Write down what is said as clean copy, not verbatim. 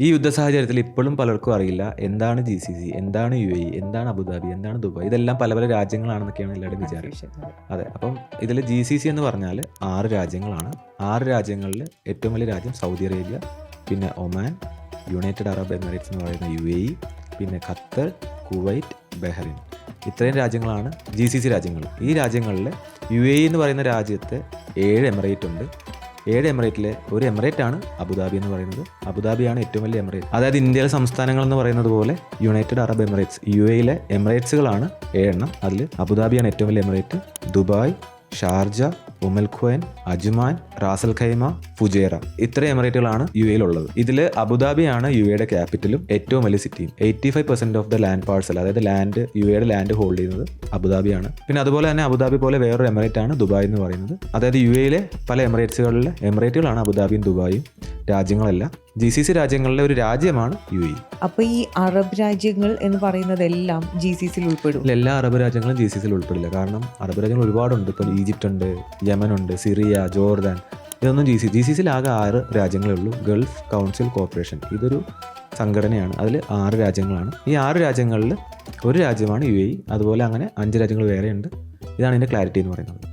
ഈ യുദ്ധ സാഹചര്യത്തിൽ ഇപ്പോഴും പലർക്കും അറിയില്ല എന്താണ് GCC, എന്താണ് UAE, എന്താണ് അബുദാബി, എന്താണ് ദുബായ്. ഇതെല്ലാം പല പല രാജ്യങ്ങളാണെന്നൊക്കെയാണ് എല്ലാവരുടെയും വിചാരം. അതെ, അപ്പം ഇതിൽ GCC എന്ന് പറഞ്ഞാൽ 6 രാജ്യങ്ങളാണ്. 6 രാജ്യങ്ങളിൽ ഏറ്റവും വലിയ രാജ്യം സൗദി അറേബ്യ, പിന്നെ ഒമാൻ, യുണൈറ്റഡ് അറബ് എമിറേറ്റ്സ് എന്ന് പറയുന്ന UAE, പിന്നെ ഖത്തർ, കുവൈറ്റ്, ബഹ്റിൻ. ഇത്രയും രാജ്യങ്ങളാണ് GCC രാജ്യങ്ങൾ. ഈ രാജ്യങ്ങളിൽ UAE എന്ന് പറയുന്ന രാജ്യത്ത് 7 എമിറേറ്റ് ഉണ്ട്. 7 എമിറേറ്റിലെ ഒരു എമിറേറ്റാണ് അബുദാബി എന്ന് പറയുന്നത്. അബുദാബിയാണ് ഏറ്റവും വലിയ എമിറേറ്റ്. അതായത് ഇന്ത്യയിലെ സംസ്ഥാനങ്ങൾ എന്ന് പറയുന്നത് പോലെ യുണൈറ്റഡ് അറബ് എമിറേറ്റ്സ്, UAEയിലെ എമിറേറ്റ്സുകളാണ് 7 എണ്ണം. അതിൽ അബുദാബിയാണ് ഏറ്റവും വലിയ emirate. Dubai, Sharjah, Umm al Quwain, Ajman, Ras al Khaimah, Fujairah, ഇത്ര എമിറേറ്റുകളാണ് UAEയിലുള്ളത്. ഇതിൽ അബുദാബിയാണ് UAEയുടെ ക്യാപിറ്റലും ഏറ്റവും വലിയ സിറ്റിയും. 85% ഓഫ് ദ ലാൻഡ് പാർസൽ, അതായത് UAEയുടെ ലാൻഡ് ഹോൾഡ് ചെയ്യുന്നത് അബുദാബിയാണ്. പിന്നെ അതുപോലെ തന്നെ അബുദാബി പോലെ വേറൊരു എമിറേറ്റ് ആണ് ദുബായ് എന്ന് പറയുന്നത്. അതായത് UAEയിലെ പല എമിറേറ്റ്സുകളിലെ എമിറേറ്റുകളാണ് അബുദാബിയും ദുബായും. രാജ്യങ്ങളല്ല. GCC രാജ്യങ്ങളിലെ ഒരു രാജ്യമാണ് UAE. അപ്പൊ ഈ അറബ് രാജ്യങ്ങൾ എന്ന് പറയുന്നതെല്ലാം GCCയിൽ ഉൾപ്പെടും? എല്ലാ അറബ് രാജ്യങ്ങളും GCCയിൽ ഉൾപ്പെടില്ല. കാരണം അറബ് രാജ്യങ്ങൾ ഒരുപാടുണ്ട്. ഇപ്പം ഈജിപ്റ്റ് ഉണ്ട്, യമൻ ഉണ്ട്, സിറിയ, ജോർദാൻ. ഇതൊന്നും GCCയിൽ ആകെ 6 രാജ്യങ്ങളേ ഉള്ളൂ. ഗൾഫ് കൗൺസിൽ കോർപ്പറേഷൻ, ഇതൊരു സംഘടനയാണ്. അതിൽ 6 രാജ്യങ്ങളാണ്. ഈ 6 രാജ്യങ്ങളിൽ ഒരു രാജ്യമാണ് UAE. അതുപോലെ അങ്ങനെ 5 രാജ്യങ്ങൾ വേറെയുണ്ട്. ഇതാണ് ഇതിൻ്റെ ക്ലാരിറ്റി എന്ന് പറയുന്നത്.